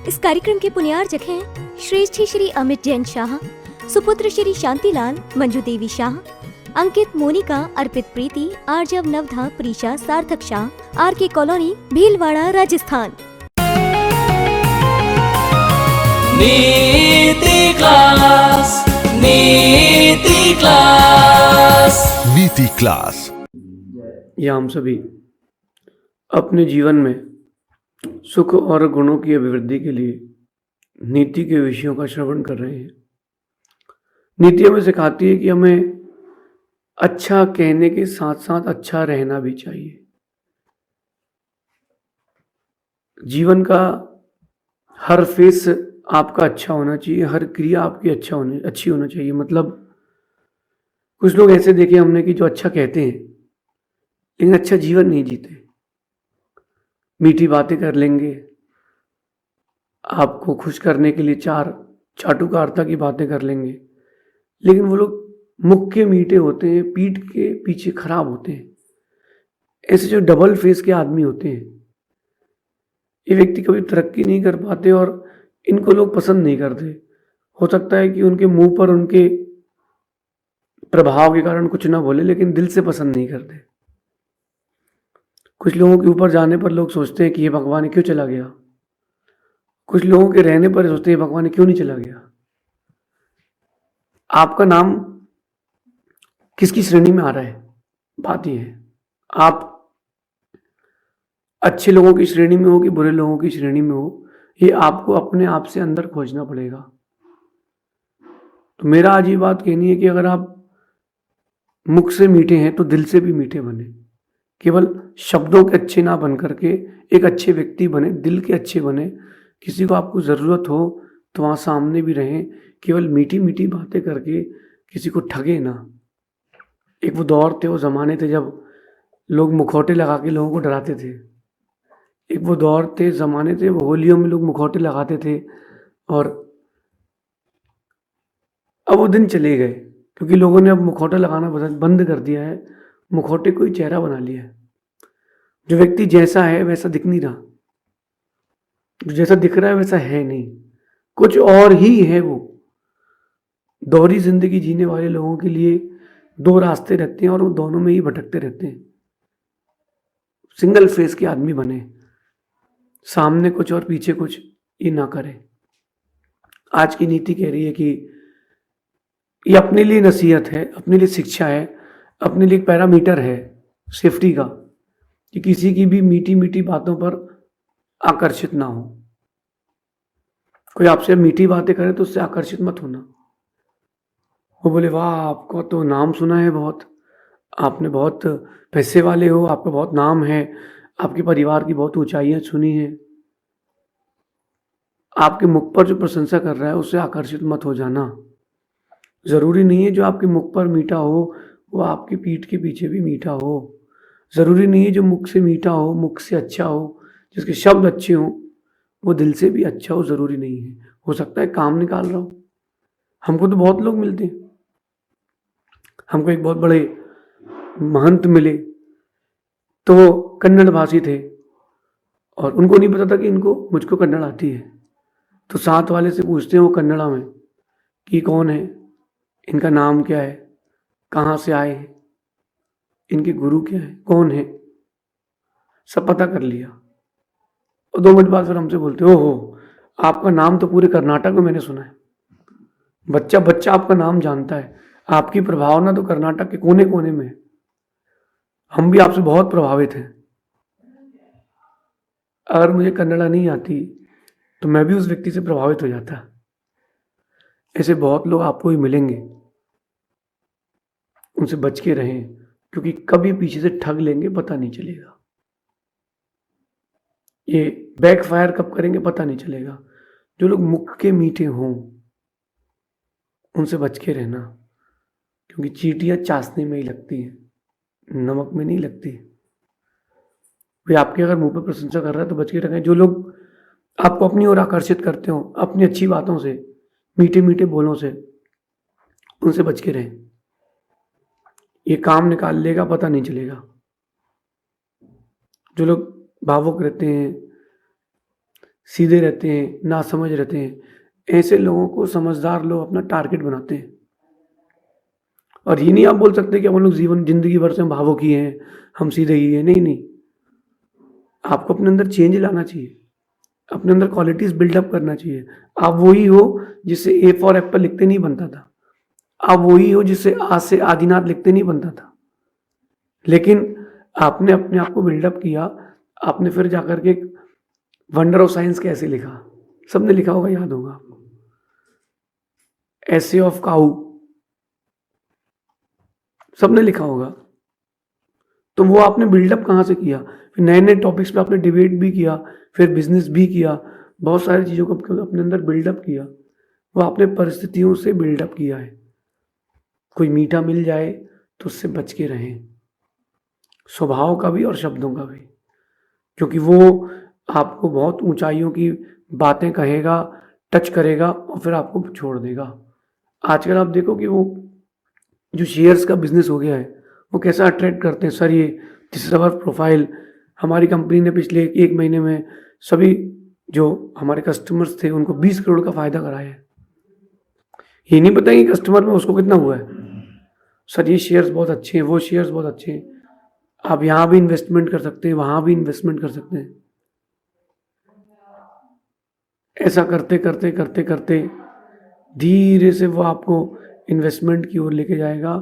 इस कार्यक्रम के पुण्यार्चक हैं श्रेष्ठी श्री अमित जैन शाह, सुपुत्र श्री शांतिलाल, मंजू देवी शाह, अंकित, मोनिका, अर्पित, प्रीति, आर्जव, नवधा, प्रीशा, सार्थक शाह, RK कॉलोनी, भीलवाड़ा, राजस्थान। नीति क्लास, नीति क्लास, नीति क्लास। या हम सभी अपने जीवन में सुख और गुणों की अभिवृद्धि के लिए नीति के विषयों का श्रवण कर रहे हैं। नीति हमें सिखाती है कि हमें अच्छा कहने के साथ साथ अच्छा रहना भी चाहिए। जीवन का हर फेस आपका अच्छा होना चाहिए, हर क्रिया आपकी अच्छी होना चाहिए। मतलब कुछ लोग ऐसे देखे हमने कि जो अच्छा कहते हैं लेकिन अच्छा जीवन नहीं जीते। मीठी बातें कर लेंगे, आपको खुश करने के लिए चाटुकारिता की बातें कर लेंगे, लेकिन वो लोग मुख के मीठे होते हैं, पीठ के पीछे खराब होते हैं। ऐसे जो डबल फेस के आदमी होते हैं, ये व्यक्ति कभी तरक्की नहीं कर पाते और इनको लोग पसंद नहीं करते। हो सकता है कि उनके मुंह पर उनके प्रभाव के कारण कुछ ना बोले, लेकिन दिल से पसंद नहीं करते। कुछ लोगों के ऊपर जाने पर लोग सोचते हैं कि ये भगवान क्यों चला गया। कुछ लोगों के रहने पर सोचते हैं भगवान क्यों नहीं चला गया। आपका नाम किसकी श्रेणी में आ रहा है, बात यह है। आप अच्छे लोगों की श्रेणी में हो कि बुरे लोगों की श्रेणी में हो, ये आपको अपने आप से अंदर खोजना पड़ेगा। तो मेरा आज ये बात कहनी है कि अगर आप मुख से मीठे हैं तो दिल से भी मीठे बने। केवल शब्दों के अच्छे ना बन करके एक अच्छे व्यक्ति बने, दिल के अच्छे बने। किसी को आपको ज़रूरत हो तो वहाँ सामने भी रहें। केवल मीठी मीठी बातें करके किसी को ठगे ना। एक वो दौर थे, वो ज़माने थे जब लोग मुखौटे लगा के लोगों को डराते थे। एक वो दौर थे, ज़माने थे, वो होलियों में लोग मुखौटे लगाते थे। और अब वो दिन चले गए क्योंकि लोगों ने अब मुखौटा लगाना बंद कर दिया है। मुखौटे को ही चेहरा बना लिया है। जो व्यक्ति जैसा है वैसा दिख नहीं रहा, जो जैसा दिख रहा है वैसा है नहीं, कुछ और ही है। वो दोहरी जिंदगी जीने वाले लोगों के लिए दो रास्ते रहते हैं और वो दोनों में ही भटकते रहते हैं। सिंगल फेस के आदमी बने, सामने कुछ और पीछे कुछ, ये ना करें। आज की नीति कह रही है कि ये अपने लिए नसीहत है, अपने लिए शिक्षा है, अपने लिए पैरामीटर है सेफ्टी का, कि किसी की भी मीठी मीठी बातों पर आकर्षित ना हो। कोई आपसे मीठी बातें करे तो उससे आकर्षित मत होना। वो बोले वाह आपको तो नाम सुना है बहुत, आपने बहुत पैसे वाले हो, आपका बहुत नाम है, आपके परिवार की बहुत ऊंचाइयां सुनी है। आपके मुख पर जो प्रशंसा कर रहा है उससे आकर्षित मत हो जाना। जरूरी नहीं है जो आपके मुख पर मीठा हो वो आपकी पीठ के पीछे भी मीठा हो। जरूरी नहीं है जो मुख से मीठा हो, मुख से अच्छा हो, जिसके शब्द अच्छे हो, वो दिल से भी अच्छा हो। जरूरी नहीं है। हो सकता है काम निकाल रहा हो। हमको तो बहुत लोग मिलते हैं। हमको एक बहुत बड़े महंत मिले तो वो कन्नड़ भाषी थे और उनको नहीं पता था कि मुझको कन्नड़ आती है। तो साथ वाले से पूछते हैं वो कन्नड़ा में कि कौन है, इनका नाम क्या है, कहाँ से आए हैं, इनके गुरु क्या है, कौन है, सब पता कर लिया। और 2 मिनट बाद फिर हमसे बोलते ओहो आपका नाम तो पूरे कर्नाटक में मैंने सुना है। बच्चा बच्चा आपका नाम जानता है। आपकी प्रभावना तो कर्नाटक के कोने कोने में है। हम भी आपसे बहुत प्रभावित हैं। अगर मुझे कन्नड़ा नहीं आती तो मैं भी उस व्यक्ति से प्रभावित हो जाता। ऐसे बहुत लोग आपको ही मिलेंगे, उनसे बच के रहें क्योंकि कभी पीछे से ठग लेंगे पता नहीं चलेगा। ये बैकफायर कब करेंगे पता नहीं चलेगा। जो लोग मुख के मीठे हों उनसे बच के रहना, क्योंकि चींटियां चाशनी में ही लगती हैं, नमक में नहीं लगती। वे आपके अगर मुंह पर प्रशंसा कर रहा है तो बच के रहें। जो लोग आपको अपनी ओर आकर्षित करते हो अपनी अच्छी बातों से, मीठे मीठे बोलों से, उनसे बच के रहें। ये काम निकाल लेगा पता नहीं चलेगा। जो लोग भावुक रहते हैं, सीधे रहते हैं, नासमझ रहते हैं, ऐसे लोगों को समझदार लोग अपना टारगेट बनाते हैं। और ये नहीं आप बोल सकते कि हम लोग जिंदगी भर से हम भावुक ही हैं, हम सीधे ही हैं। नहीं नहीं, आपको अपने अंदर चेंज लाना चाहिए, अपने अंदर क्वालिटीज बिल्डअप करना चाहिए। आप वही हो जिससे ए फॉर एप्पल लिखते नहीं बनता था, आप वही हो जिससे आज से आदिनाथ लिखते नहीं बनता था। लेकिन आपने अपने आप को बिल्डअप किया, आपने फिर जाकर के वंडर ऑफ साइंस कैसे लिखा, सबने लिखा होगा, याद होगा आपको, एसे ऑफ काऊ, सबने लिखा होगा। तो वो आपने बिल्डअप कहाँ से किया? फिर नए नए टॉपिक्स पे आपने डिबेट भी किया, फिर बिजनेस भी किया, बहुत सारी चीज़ों को अपने अंदर बिल्डअप किया। वो आपने परिस्थितियों से बिल्डअप किया है। कोई मीठा मिल जाए तो उससे बच के रहें, स्वभाव का भी और शब्दों का भी, क्योंकि वो आपको बहुत ऊंचाइयों की बातें कहेगा, टच करेगा और फिर आपको छोड़ देगा। आजकल आप देखो कि वो जो शेयर्स का बिजनेस हो गया है, वो कैसा अट्रैक्ट करते हैं। सर ये दिस इज अवर प्रोफाइल, हमारी कंपनी ने पिछले 1 महीने में सभी जो हमारे कस्टमर्स थे उनको 20 करोड़ का फायदा कराया है। ये नहीं पता कि कस्टमर में उसको कितना हुआ है। सर ये शेयर्स बहुत अच्छे हैं, वो शेयर्स बहुत अच्छे हैं, आप यहाँ भी इन्वेस्टमेंट कर सकते हैं, वहाँ भी इन्वेस्टमेंट कर सकते हैं। ऐसा करते करते करते करते धीरे से वो आपको इन्वेस्टमेंट की ओर लेके जाएगा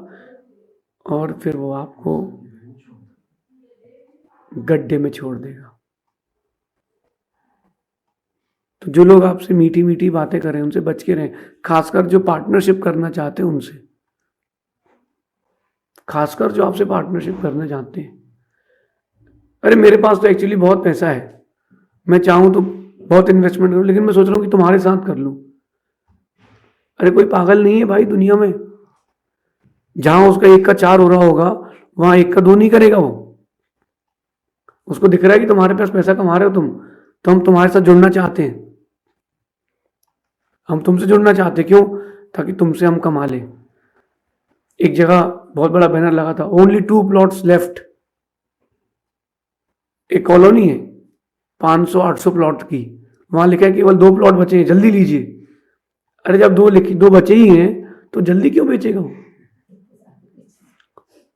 और फिर वो आपको गड्ढे में छोड़ देगा। तो जो लोग आपसे मीठी मीठी बातें कर रहे हैं उनसे बच के रहें, खासकर जो पार्टनरशिप करना चाहते हैं उनसे, खासकर जो आपसे पार्टनरशिप करना चाहते हैं। अरे मेरे पास तो एक्चुअली बहुत पैसा है, मैं चाहूं तो बहुत इन्वेस्टमेंट करूं, लेकिन मैं सोच रहा हूं कि तुम्हारे साथ कर लूं। अरे कोई पागल नहीं है भाई दुनिया में। जहां उसका 1 का 4 हो रहा होगा वहां 1 का 2 नहीं करेगा वो। उसको दिख रहा है कि तुम्हारे पास पैसा कमा रहे हो तुम, तो हम तुम्हारे साथ जुड़ना चाहते हैं, हम तुमसे जुड़ना चाहते हैं। क्यों? ताकि तुमसे हम कमा लें। एक जगह बहुत बड़ा बैनर लगा था, ओनली 2 प्लॉट्स लेफ्ट। एक कॉलोनी है 500-800 प्लॉट की, वहां लिखा है केवल 2 प्लॉट बचे हैं, जल्दी लीजिए। अरे जब 2 बचे ही हैं तो जल्दी क्यों बेचेगा वो?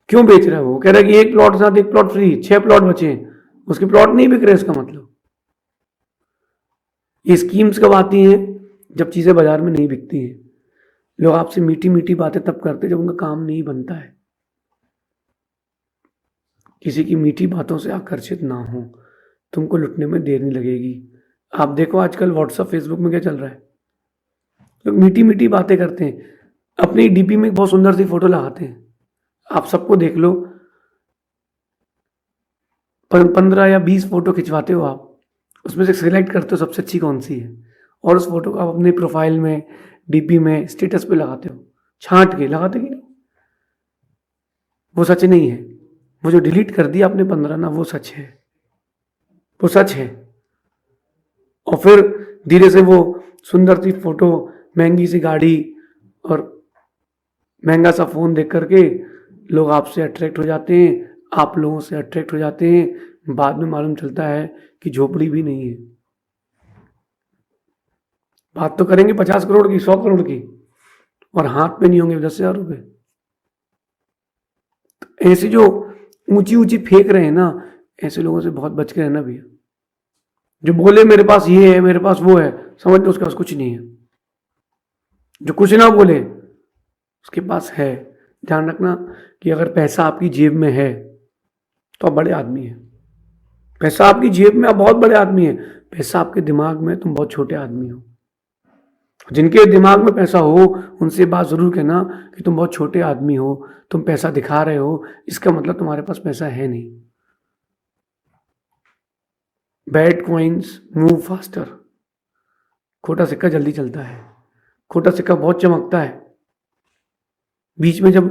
क्यों बेच रहा है वो? कह रहा है कि 1 प्लॉट साथ 1 प्लॉट फ्री, 6 प्लॉट बचे हैं, उसके प्लॉट नहीं बिक रहे। इसका मतलब ये स्कीम्स कब आती हैं? जब चीजें बाजार में नहीं बिकती हैं। लोग आपसे मीठी मीठी बातें तब करते जब उनका काम नहीं बनता है। किसी की मीठी बातों से आकर्षित ना हो, तुमको लुटने में देर नहीं लगेगी। आप देखो आजकल व्हाट्सएप फेसबुक में क्या चल रहा है, लोग मीठी मीठी बातें करते हैं, अपनी डीपी में बहुत सुंदर सी फोटो लगाते हैं। आप सबको देख लो, 15 या 20 फोटो खिंचवाते हो आप, उसमें से सिलेक्ट करते हो सबसे अच्छी कौन सी है, और उस फोटो को आप अपने प्रोफाइल में, डीपी में, स्टेटस पे लगाते हो। छांट के लगाते कि नहीं? वो सच नहीं है। वो जो डिलीट कर दिया आपने 15 ना, वो सच है, वो सच है। और फिर धीरे से वो सुंदर सी फोटो, महंगी सी गाड़ी और महंगा सा फोन देख करके लोग आपसे अट्रैक्ट हो जाते हैं, आप लोगों से अट्रैक्ट हो जाते हैं। बाद में मालूम चलता है कि झोपड़ी भी नहीं है। बात तो करेंगे 50 करोड़ की, 100 करोड़ की, और हाथ में नहीं होंगे 10,000 रुपए। तो ऐसे जो ऊंची ऊंची फेंक रहे हैं ना, ऐसे लोगों से बहुत बच के रहना भैया। जो बोले मेरे पास ये है, मेरे पास वो है, समझ लो उसके पास कुछ नहीं है। जो कुछ ना बोले उसके पास है। ध्यान रखना कि अगर पैसा आपकी जेब में है तो आप बड़े आदमी हैं। पैसा आपकी जेब में, आप बहुत बड़े आदमी हैं। पैसा आपके दिमाग में, तुम बहुत छोटे आदमी हो। जिनके दिमाग में पैसा हो उनसे बात जरूर कहना कि तुम बहुत छोटे आदमी हो, तुम पैसा दिखा रहे हो, इसका मतलब तुम्हारे पास पैसा है नहीं। Bad coins move faster. खोटा सिक्का जल्दी चलता है, खोटा सिक्का बहुत चमकता है। बीच में जब,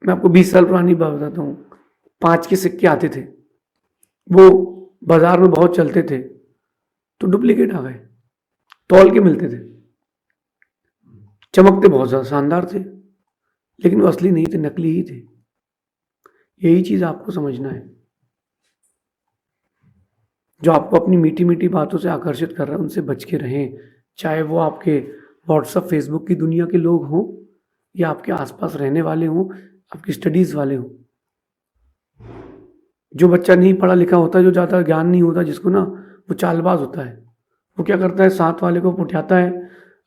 मैं आपको 20 साल पुरानी बात बताता हूँ, 5 के सिक्के आते थे, वो बाजार में बहुत चलते थे, तो डुप्लीकेट आ गए, तौल के मिलते थे, चमकते बहुत ज्यादा शानदार थे, लेकिन वो असली नहीं थे, नकली ही थे। यही चीज आपको समझना है। जो आपको अपनी मीठी मीठी बातों से आकर्षित कर रहा है उनसे बच के रहें। चाहे वो आपके व्हाट्सअप फेसबुक की दुनिया के लोग हों या आपके आसपास रहने वाले हों, आपकी स्टडीज़ वाले हों। जो बच्चा नहीं पढ़ा लिखा होता, जो ज़्यादा ज्ञान नहीं होता जिसको ना, वो चालबाज होता है। वो क्या करता है, साथ वाले को उठाता है,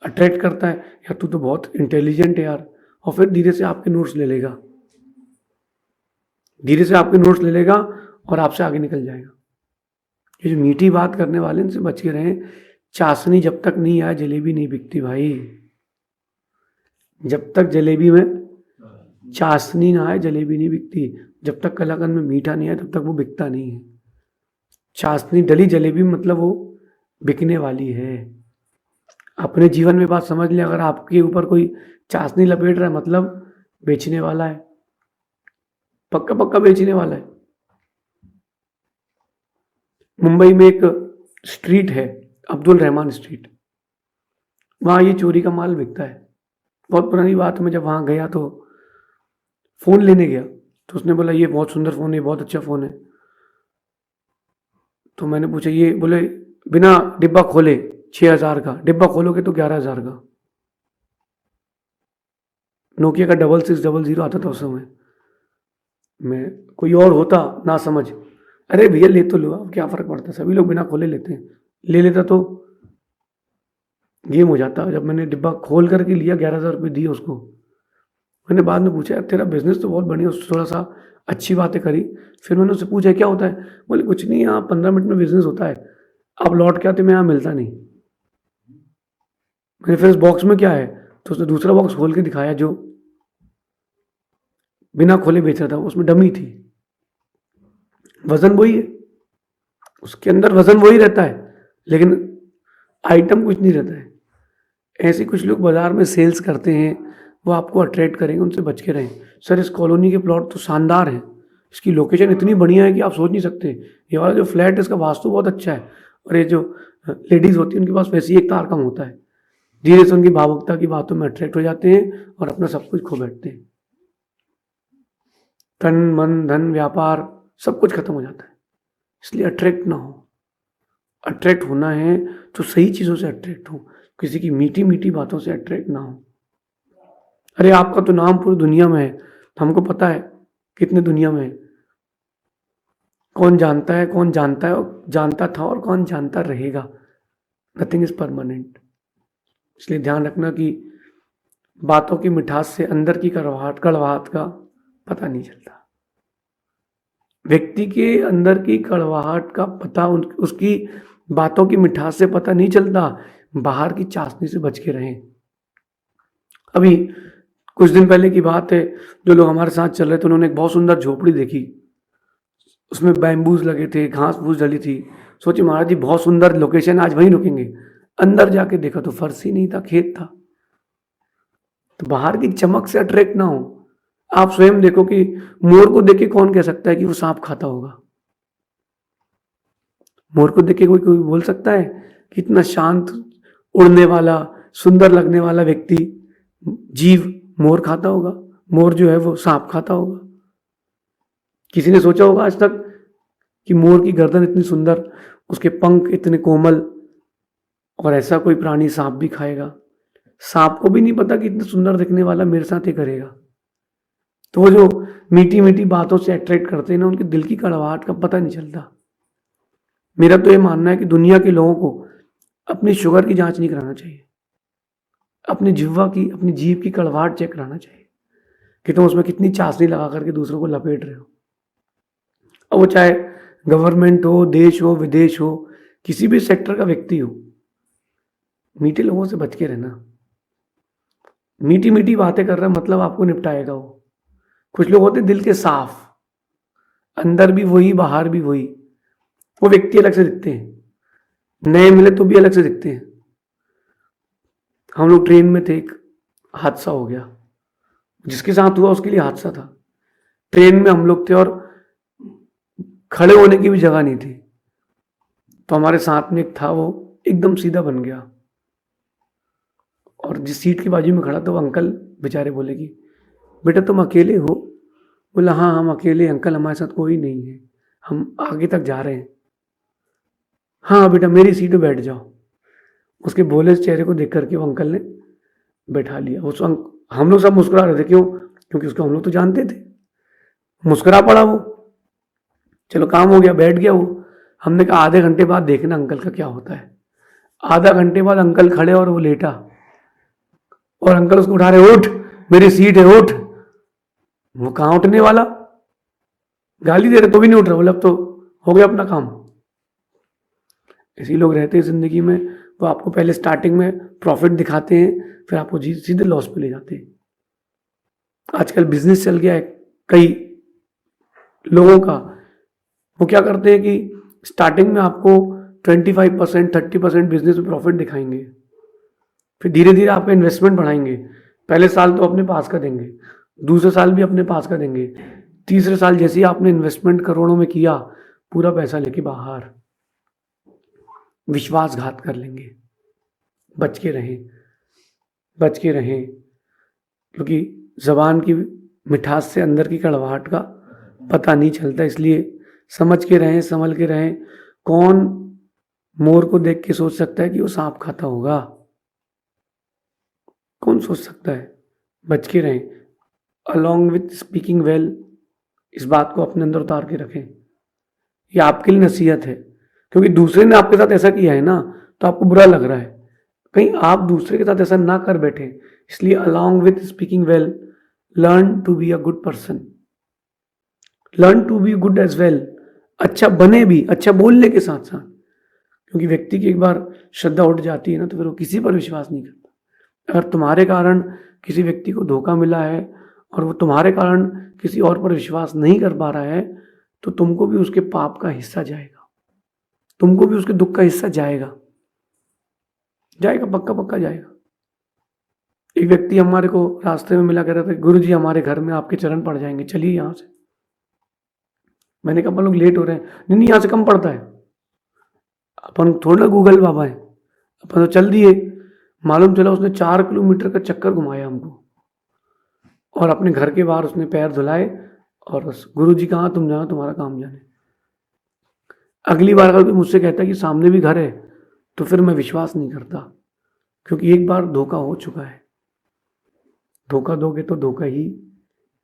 अट्रैक्ट करता है, यार तू तो बहुत इंटेलिजेंट है यार, और फिर धीरे से आपके नोट्स ले लेगा, धीरे से आपके नोट्स ले लेगा और आपसे आगे निकल जाएगा। ये जो मीठी बात करने वाले इनसे बच के रहें। चाशनी जब तक नहीं आए जलेबी नहीं बिकती भाई। जब तक जलेबी में चाशनी ना आए जलेबी नहीं बिकती। जब तक कलाकंद में मीठा नहीं आए तब तक वो बिकता नहीं है। चाशनी डली जलेबी मतलब वो बिकने वाली है। अपने जीवन में बात समझ ले, अगर आपके ऊपर कोई चाशनी लपेट रहा है मतलब बेचने वाला है, पक्का पक्का बेचने वाला है। मुंबई में एक स्ट्रीट है, अब्दुल रहमान स्ट्रीट, वहाँ ये चोरी का माल बिकता है। बहुत पुरानी बात, मैं जब वहाँ गया तो फ़ोन लेने गया तो उसने बोला ये बहुत सुंदर फ़ोन है, बहुत अच्छा फ़ोन है। तो मैंने पूछा ये, बोले बिना डिब्बा खोले 6,000 का, डिब्बा खोलोगे तो 11,000 का। नोकिया का 6600 आता था उस समय। मैं कोई और होता ना समझ, अरे भैया ले तो लो, अब क्या फ़र्क पड़ता, सभी लोग बिना खोले लेते हैं, ले लेता तो गेम हो जाता। जब मैंने डिब्बा खोल करके लिया, 11,000 रुपये दिए उसको। मैंने बाद में पूछा यार तेरा बिजनेस तो बहुत बढ़िया, उससे थोड़ा सा अच्छी बातें करी। फिर मैंने उससे पूछा क्या होता है, बोले कुछ नहीं, यहाँ 15 मिनट में बिजनेस होता है, आप लौट के आते मैं यहाँ मिलता नहीं। मैंने फिर इस बॉक्स में क्या है, तो उसने दूसरा बॉक्स खोल के दिखाया जो बिना खोले बेच रहा था, उसमें डमी थी। वजन वही है, उसके अंदर वजन वही रहता है लेकिन आइटम कुछ नहीं रहता है। ऐसे कुछ लोग बाजार में सेल्स करते हैं, वो आपको अट्रैक्ट करेंगे, उनसे बच के रहें। सर इस कॉलोनी के प्लॉट तो शानदार हैं, इसकी लोकेशन इतनी बढ़िया है कि आप सोच नहीं सकते। ये वाला जो फ्लैट है इसका वास्तु बहुत अच्छा है, और ये जो लेडीज़ होती है उनके पास वैसे ही एक तार कम होता है। धीरे से उनकी भावुकता की बातों में अट्रैक्ट हो जाते हैं और अपना सब कुछ खो बैठते हैं। तन मन धन व्यापार सब कुछ खत्म हो जाता है। इसलिए अट्रैक्ट ना हो। अट्रैक्ट होना है तो सही चीज़ों से अट्रैक्ट हो, किसी की मीठी मीठी बातों से अट्रैक्ट ना हो। अरे आपका तो नाम पूरी दुनिया में है, तो हमको पता है कितने दुनिया में है, कौन जानता है, कौन जानता है और जानता था और कौन जानता रहेगा। Nothing is permanent. इसलिए ध्यान रखना कि बातों की मिठास से अंदर की कड़वाहट का पता नहीं चलता। व्यक्ति के अंदर की कड़वाहट का पता उसकी बातों की मिठास से पता नहीं चलता। बाहर की चाशनी से बच के रहें। अभी कुछ दिन पहले की बात है, जो लोग हमारे साथ चल रहे थे उन्होंने एक बहुत सुंदर झोपड़ी देखी, उसमें बैम्बूज लगे थे, घास फूस डली थी। सोचे महाराज जी बहुत सुंदर लोकेशन, आज वहीं रुकेंगे। अंदर जाके देखा तो फर्श ही नहीं था, खेत था। तो बाहर की चमक से अट्रैक्ट ना हो। आप स्वयं देखो कि मोर को देख के कौन कह सकता है कि वो सांप खाता होगा। मोर को देख के कोई कोई बोल सकता है कि इतना शांत उड़ने वाला सुंदर लगने वाला व्यक्ति जीव मोर खाता होगा, मोर जो है वो सांप खाता होगा। किसी ने सोचा होगा आज तक कि मोर की गर्दन इतनी सुंदर, उसके पंख इतने कोमल, और ऐसा कोई प्राणी सांप भी खाएगा? सांप को भी नहीं पता कि इतना सुंदर दिखने वाला मेरे साथ ही करेगा। तो वो जो मीठी मीठी बातों से अट्रैक्ट करते हैं ना, उनके दिल की कड़वाहट का पता नहीं चलता। मेरा तो ये मानना है कि दुनिया के लोगों को अपनी शुगर की जांच नहीं कराना चाहिए, अपनी जिह्वा की, अपनी जीभ की कड़वाहट चेक कराना चाहिए कि तुम उसमें कितनी चाशनी लगा करके दूसरों को लपेट रहे हो। अब वो चाहे गवर्नमेंट हो, देश हो, विदेश हो, किसी भी सेक्टर का व्यक्ति हो, मीठे लोगों से बच के रहना। मीठी मीठी बातें कर रहा मतलब आपको निपटाएगा वो। कुछ लोग होते दिल के साफ, अंदर भी वही बाहर भी वही, वो व्यक्ति अलग से दिखते हैं, नए मिले तो भी अलग से दिखते हैं। हम लोग ट्रेन में थे, एक हादसा हो गया, जिसके साथ हुआ उसके लिए हादसा था। ट्रेन में हम लोग थे और खड़े होने की भी जगह नहीं थी, तो हमारे साथ में एक था, वो एकदम सीधा बन गया, और जिस सीट की बाजू में खड़ा था वो अंकल बेचारे बोले कि बेटा तुम अकेले हो? बोला हाँ हम अकेले, अंकल हमारे साथ कोई नहीं है, हम आगे तक जा रहे हैं। हाँ बेटा मेरी सीट पे बैठ जाओ। उसके भोले से चेहरे को देख करके वो अंकल ने बैठा लिया। हम लोग सब मुस्कुरा रहे थे, क्यों? क्योंकि उसको हम लोग तो जानते थे। मुस्कुरा पड़ा वो, चलो काम हो गया, बैठ गया वो। हमने कहा आधे घंटे बाद देखना अंकल का क्या होता है। आधा घंटे बाद अंकल खड़े और वो लेटा, और अंकल उसको उठा रहे, उठ मेरी सीट है उठ। वो कहाँ उठने वाला, गाली दे रहे तो भी नहीं उठ रहा। बोला अब तो हो गया अपना काम। ऐसे लोग रहते हैं जिंदगी में। वो आपको पहले स्टार्टिंग में प्रॉफिट दिखाते हैं, फिर आपको सीधे लॉस पे ले जाते हैं। आजकल बिजनेस चल गया है कई लोगों का। वो क्या करते हैं कि स्टार्टिंग में आपको 25% 30% बिजनेस में प्रॉफिट दिखाएंगे, फिर धीरे धीरे आपका इन्वेस्टमेंट बढ़ाएंगे। पहले साल तो अपने पास का देंगे, दूसरे साल भी अपने पास का देंगे, तीसरे साल जैसे ही आपने इन्वेस्टमेंट करोड़ों में किया, पूरा पैसा लेके बाहर। विश्वासघात कर लेंगे। बच के रहें, बच के रहें, क्योंकि जबान की मिठास से अंदर की कड़वाहट का पता नहीं चलता। इसलिए समझ के रहें, संभल के रहें। कौन मोर को देख के सोच सकता है कि वो सांप खाता होगा? कौन सोच सकता है? बच के रहें। अलॉन्ग विथ स्पीकिंग वेल, इस बात को अपने अंदर उतार के रखें। ये आपके लिए नसीहत है, क्योंकि दूसरे ने आपके साथ ऐसा किया है ना, तो आपको बुरा लग रहा है। कहीं आप दूसरे के साथ ऐसा ना कर बैठे। इसलिए along with speaking well, learn to be a good person, learn to be good as well. अच्छा बने भी, अच्छा बोलने के साथ साथ, क्योंकि व्यक्ति की एक बार श्रद्धा उठ जाती है ना, तो फिर वो किसी पर विश्वास नहीं करता। अगर तुम्हारे कारण किसी व्यक्ति को धोखा मिला है और वो तुम्हारे कारण किसी और पर विश्वास नहीं कर पा रहा है, तो तुमको भी उसके पाप का हिस्सा जाएगा, तुमको भी उसके दुख का हिस्सा जाएगा, जाएगा, पक्का पक्का जाएगा। एक व्यक्ति हमारे को रास्ते में मिला, कह रहा था गुरु जी हमारे घर में आपके चरण पड़ जाएंगे, चलिए यहाँ से। मैंने कहा अपन लोग लेट हो रहे हैं। नहीं नहीं, यहाँ से कम पड़ता है, अपन थोड़ा ना गूगल बाबा है, अपन तो चल दिए। मालूम चला उसने 4 किलोमीटर का चक्कर घुमाया हमको, और अपने घर के बाहर उसने पैर धुलाए और बस, गुरु जी कहाँ, तुम जाओ, तुम्हारा काम जाने। अगली बार अगर कोई मुझसे कहता है कि सामने भी घर है, तो फिर मैं विश्वास नहीं करता, क्योंकि एक बार धोखा हो चुका है। धोखा दोगे तो धोखा ही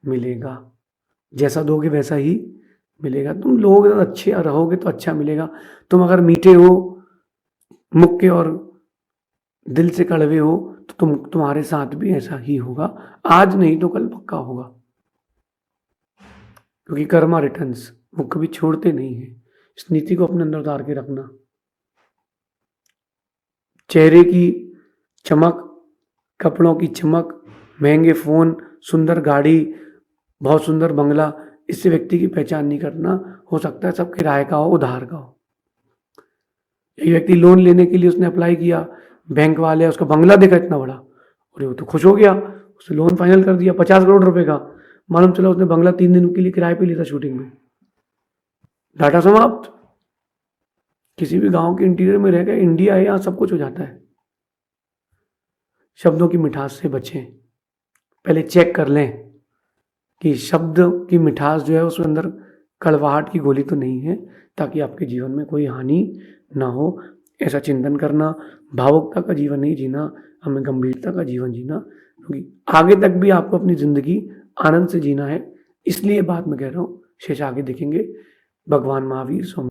मिलेगा, जैसा दोगे वैसा ही मिलेगा। तुम लोग अच्छे रहोगे तो अच्छा मिलेगा। तुम अगर मीठे हो मुख के और दिल से कड़वे हो, तो तुम्हारे साथ भी ऐसा ही होगा। आज नहीं तो कल पक्का होगा, क्योंकि कर्मा रिटर्न्स, वो कभी छोड़ते नहीं है। इस नीति को अपने अंदर उतार के रखना। चेहरे की चमक, कपड़ों की चमक, महंगे फोन, सुंदर गाड़ी, बहुत सुंदर बंगला, इससे व्यक्ति की पहचान नहीं करना। हो सकता है सब किराए का हो, उधार का हो। एक व्यक्ति लोन लेने के लिए उसने अप्लाई किया, बैंक वाले उसका बंगला देखा इतना बड़ा, और वो तो खुश हो गया, उसने लोन फाइनल कर दिया 50 करोड़ रुपए का। मालूम चला उसने बंगला 3 दिन के लिए किराए पे लिया था शूटिंग में। डाटा समाप्त। किसी भी गांव के इंटीरियर में रह गए, इंडिया है, यहाँ सब कुछ हो जाता है। शब्दों की मिठास से बचें। पहले चेक कर लें कि शब्द की मिठास जो है उसके अंदर कड़वाहट की गोली तो नहीं है, ताकि आपके जीवन में कोई हानि ना हो। ऐसा चिंतन करना। भावुकता का जीवन नहीं जीना, हमें गंभीरता का जीवन जीना, क्योंकि आगे तक भी आपको अपनी जिंदगी आनंद से जीना है। इसलिए बात मैं कह रहा हूँ, शेष आगे देखेंगे। भगवान महावीर स्वामी।